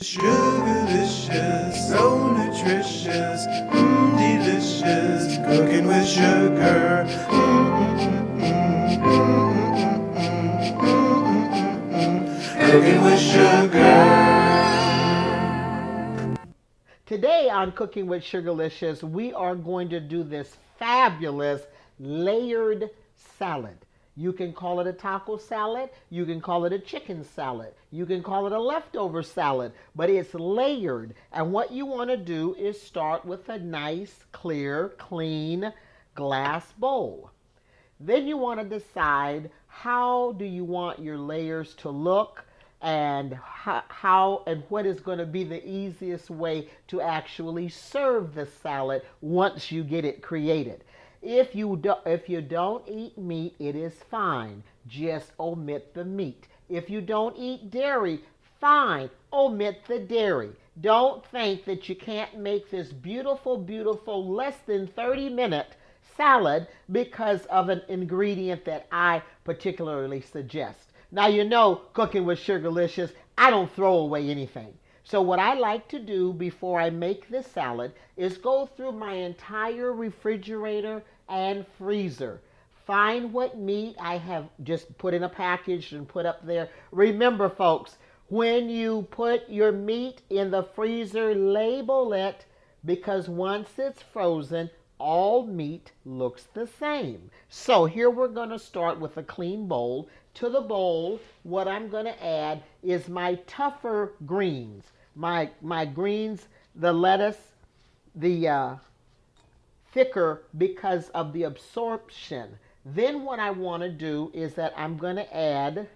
Sugarlicious, so nutritious, delicious, cooking with sugar. Cooking with sugar. Today on Cooking with Sugarlicious, we are going to do this fabulous layered salad. You can call it a taco salad, you can call it a chicken salad, you can call it a leftover salad, but it's layered. And what you want to do is start with a nice, clear, clean glass bowl. Then you want to decide how do you want your layers to look and how and what is going to be the easiest way to actually serve the salad once you get it created. If you don't eat meat, it is fine. Just omit the meat. If you don't eat dairy, fine. Omit the dairy. Don't think that you can't make this beautiful, beautiful, less than 30-minute salad because of an ingredient that I particularly suggest. Now, you know, cooking with Sugarlicious, I don't throw away anything. So what I like to do before I make this salad is go through my entire refrigerator and freezer. Find what meat I have just put in a package and put up there. Remember, folks, when you put your meat in the freezer, label it, because once it's frozen, all meat looks the same. So here we're going to start with a clean bowl. To the bowl, what I'm going to add is my tougher greens. My greens, the lettuce, the thicker because of the absorption. Then what I want to do is that I'm going to add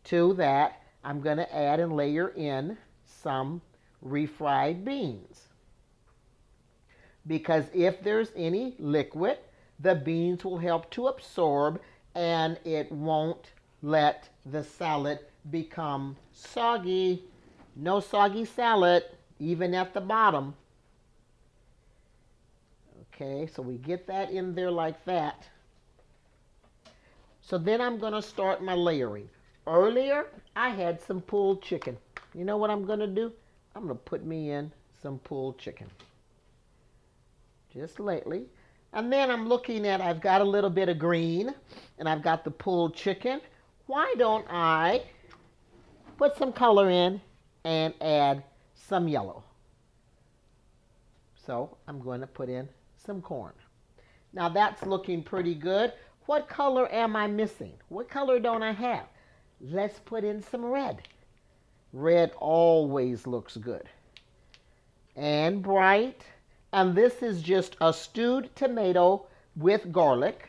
to that, I'm going to add and layer in some refried beans. Because if there's any liquid, the beans will help to absorb and it won't let the salad become soggy. No soggy salad, even at the bottom. Okay, so we get that in there like that. So then I'm going to start my layering. Earlier, I had some pulled chicken. You know what I'm going to do? I'm going to put me in some pulled chicken. Just lately. And then I'm looking at, I've got a little bit of green, and I've got the pulled chicken. Why don't I put some color in and add some yellow? So I'm going to put in some corn. Now that's looking pretty good. What color am I missing? What color don't I have? Let's put in some red. Red always looks good. And bright. And this is just a stewed tomato with garlic.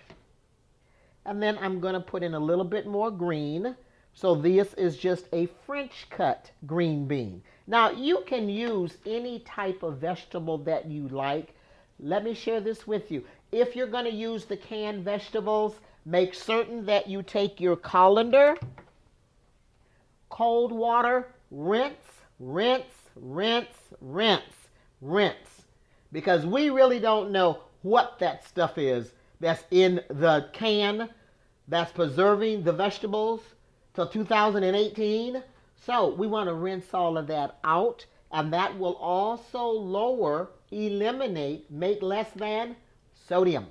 And then I'm going to put in a little bit more green. So this is just a French cut green bean. Now you can use any type of vegetable that you like. Let me share this with you. If you're going to use the canned vegetables, make certain that you take your colander, cold water, rinse, rinse, rinse, rinse, rinse. Because we really don't know what that stuff is that's in the can that's preserving the vegetables till 2018. So we want to rinse all of that out, and that will also lower, eliminate, make less than sodium.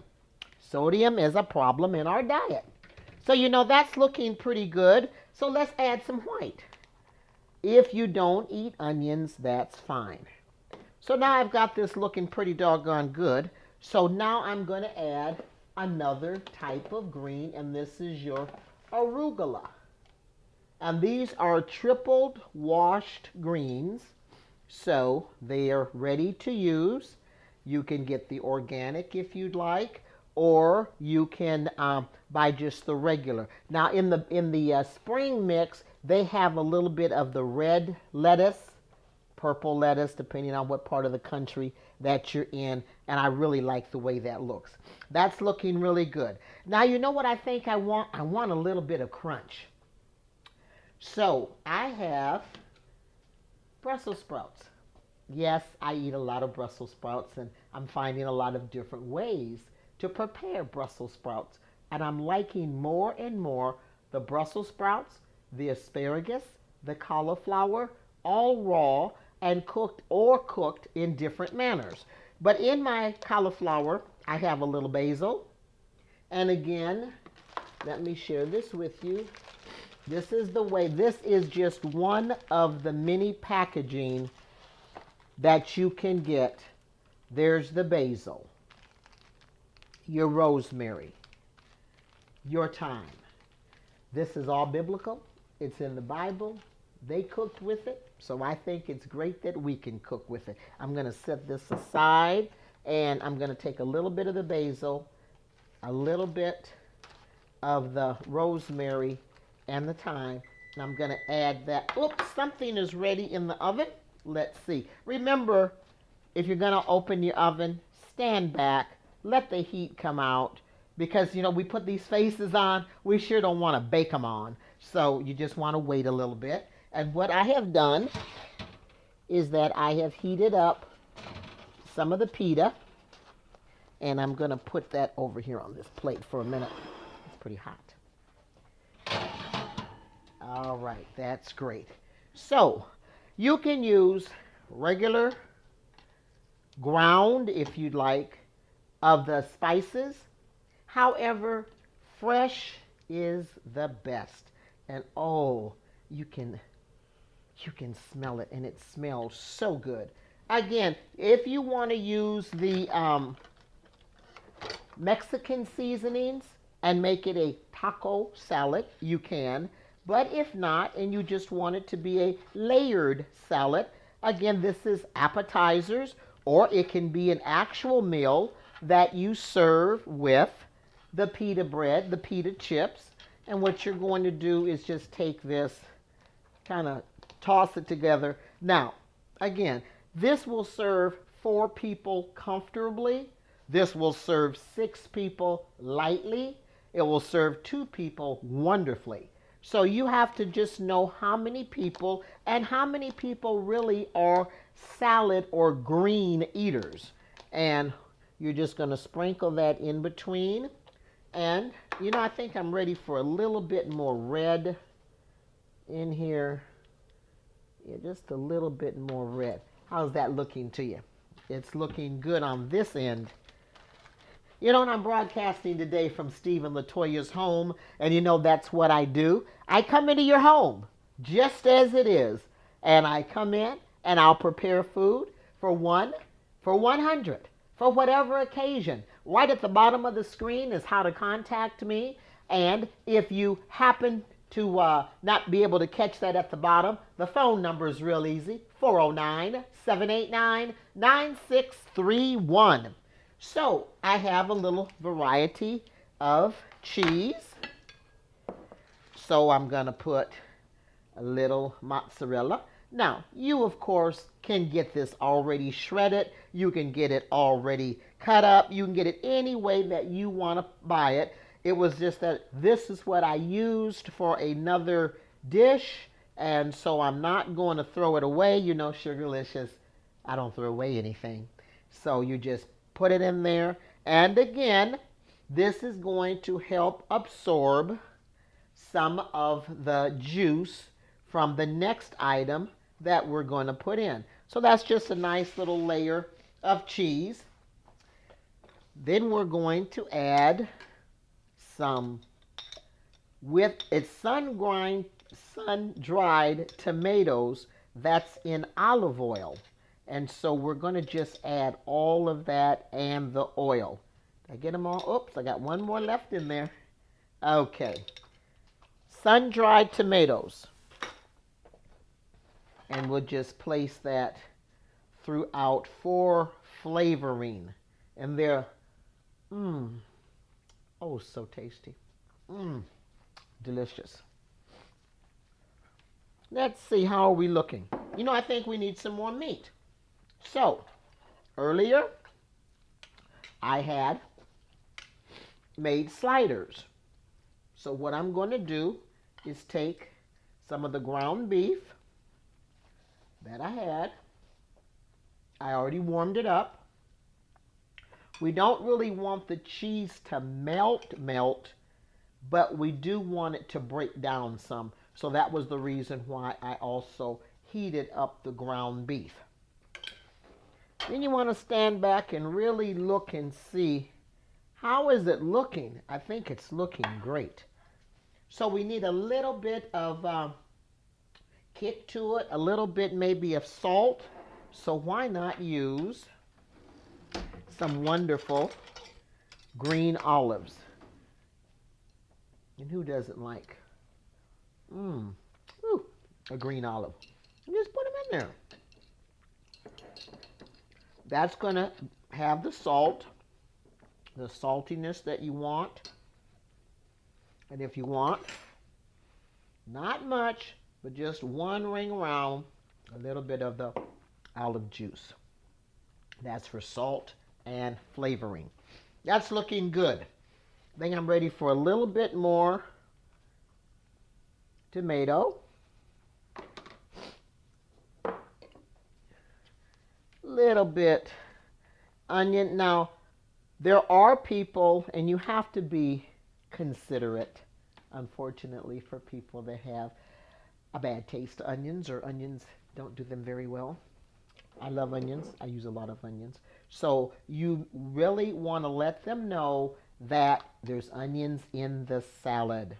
Sodium is a problem in our diet. So you know that's looking pretty good. So let's add some white. If you don't eat onions, that's fine. So now I've got this looking pretty doggone good. So now I'm going to add another type of green, and this is your arugula. And these are tripled washed greens, so they are ready to use. You can get the organic if you'd like, or you can buy just the regular. Now in the spring mix, they have a little bit of the red lettuce, purple lettuce, depending on what part of the country that you're in, and I really like the way that looks. That's looking really good. Now you know what I think I want? I want a little bit of crunch. So I have Brussels sprouts. Yes, I eat a lot of Brussels sprouts, and I'm finding a lot of different ways to prepare Brussels sprouts. And I'm liking more and more the Brussels sprouts, the asparagus, the cauliflower, all raw and cooked or cooked in different manners. But in my cauliflower, I have a little basil. And again, let me share this with you. This is the way, this is just one of the many packaging that you can get. There's the basil, your rosemary, your thyme. This is all biblical. It's in the Bible. They cooked with it, so I think it's great that we can cook with it. I'm going to set this aside, and I'm going to take a little bit of the basil, a little bit of the rosemary and the thyme, and I'm going to add that. Oops, something is ready in the oven. Let's see. Remember, if you're going to open your oven, stand back, let the heat come out, because, you know, we put these faces on, we sure don't want to bake them on. So you just want to wait a little bit. And what I have done is that I have heated up some of the pita, and I'm going to put that over here on this plate for a minute. It's pretty hot. All right, that's great. So you can use regular ground, if you'd like, of the spices. However, fresh is the best. And oh, you can smell it, and it smells so good. Again, if you want to use the Mexican seasonings and make it a taco salad, you can. But if not, and you just want it to be a layered salad, again, this is appetizers, or it can be an actual meal that you serve with the pita bread, the pita chips. And what you're going to do is just take this, kind of toss it together. Now, again, this will serve 4 people comfortably. This will serve 6 people lightly. It will serve 2 people wonderfully. So you have to just know how many people, and how many people really are salad or green eaters. And you're just going to sprinkle that in between. And, you know, I think I'm ready for a little bit more red in here. Yeah, just a little bit more red. How's that looking to you? It's looking good on this end. You know, and I'm broadcasting today from Steve and Latoya's home, and you know that's what I do. I come into your home just as it is, and I come in and I'll prepare food for 100, for whatever occasion. Right at the bottom of the screen is how to contact me, and if you happen to not be able to catch that at the bottom, the phone number is real easy, 409-789-9631. So I have a little variety of cheese. So I'm going to put a little mozzarella. Now, you, of course, can get this already shredded. You can get it already cut up. You can get it any way that you want to buy it. It was just that this is what I used for another dish, and so I'm not going to throw it away. You know, Sugarlicious, I don't throw away anything. So you just put it in there. And again, this is going to help absorb some of the juice from the next item that we're going to put in. So that's just a nice little layer of cheese. Then we're going to add some, with its sun-dried tomatoes that's in olive oil. And so we're going to just add all of that and the oil. Did I get them all? Oops, I got one more left in there. Okay. Sun-dried tomatoes. And we'll just place that throughout for flavoring. And they're, oh, so tasty. Delicious. Let's see, how are we looking? You know, I think we need some more meat. So, earlier, I had made sliders. So what I'm going to do is take some of the ground beef that I had. I already warmed it up. We don't really want the cheese to melt, but we do want it to break down some. So that was the reason why I also heated up the ground beef. Then you want to stand back and really look and see, how is it looking? I think it's looking great. So we need a little bit of kick to it, a little bit maybe of salt. So why not use some wonderful green olives? And who doesn't like a green olive? You just put them in there. That's going to have the salt, the saltiness that you want. And if you want, not much, but just one ring around, a little bit of the olive juice. That's for salt and flavoring. That's looking good. I think I'm ready for a little bit more tomato. Little bit onion. Now, there are people, and you have to be considerate, unfortunately, for people that have a bad taste to onions, or onions don't do them very well. I love onions. I use a lot of onions. So you really want to let them know that there's onions in the salad.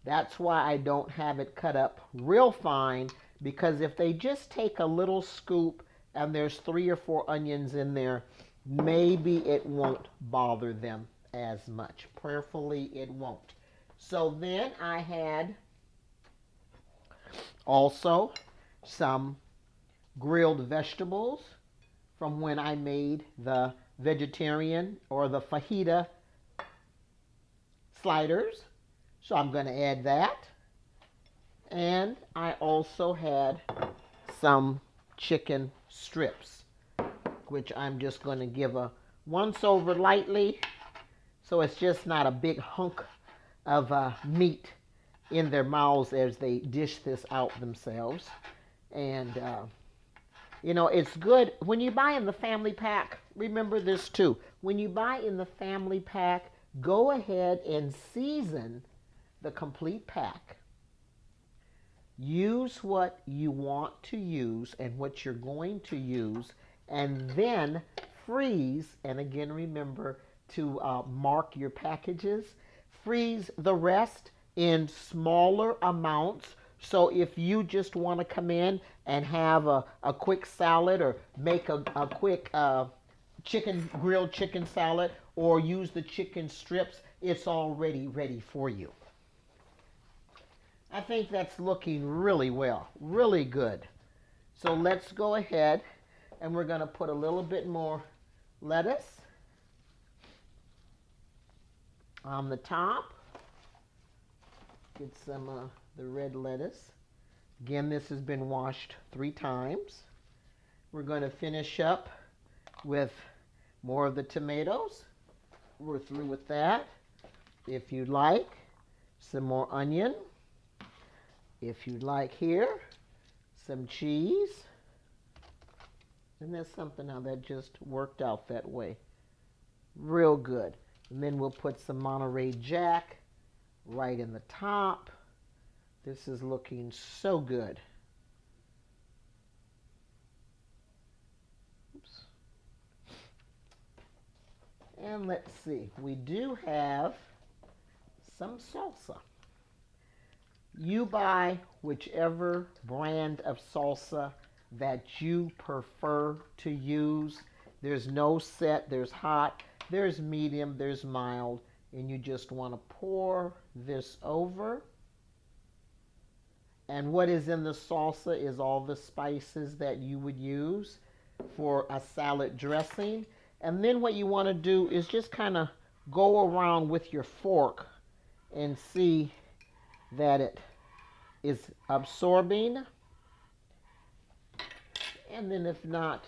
That's why I don't have it cut up real fine, because if they just take a little scoop and there's 3 or 4 onions in there, maybe it won't bother them as much. Prayerfully, it won't. So then I had also some grilled vegetables from when I made the vegetarian or the fajita sliders. So I'm going to add that. And I also had some chicken strips, which I'm just going to give a once over lightly, so it's just not a big hunk of meat in their mouths as they dish this out themselves. And you know, it's good when you buy in the family pack. Remember this too. When you buy in the family pack, go ahead and season the complete pack. Use what you want to use and what you're going to use, and then freeze. And again, remember to mark your packages. Freeze the rest in smaller amounts. So if you just want to come in and have a quick salad, or make a quick grilled chicken salad, or use the chicken strips, it's already ready for you. I think that's looking really well, really good. So let's go ahead, and we're going to put a little bit more lettuce on the top. Get some the red lettuce. Again, this has been washed 3 times. We're going to finish up with more of the tomatoes. We're through with that. If you'd like, some more onion. If you'd like here, some cheese. And there's something how that just worked out that way. Real good. And then we'll put some Monterey Jack right in the top. This is looking so good. Oops. And let's see, we do have some salsa. You buy whichever brand of salsa that you prefer to use. There's no set. There's hot, there's medium, there's mild. And you just want to pour this over. And what is in the salsa is all the spices that you would use for a salad dressing. And then what you want to do is just kind of go around with your fork and see that it is absorbing. And then if not,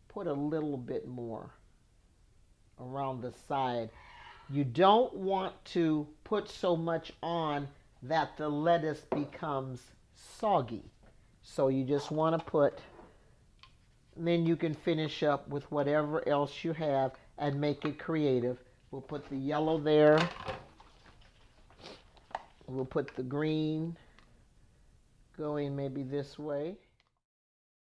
put a little bit more around the side. You don't want to put so much on that the lettuce becomes soggy. So you just want to put, and then you can finish up with whatever else you have and make it creative. We'll put the yellow there. We'll put the green. going maybe this way.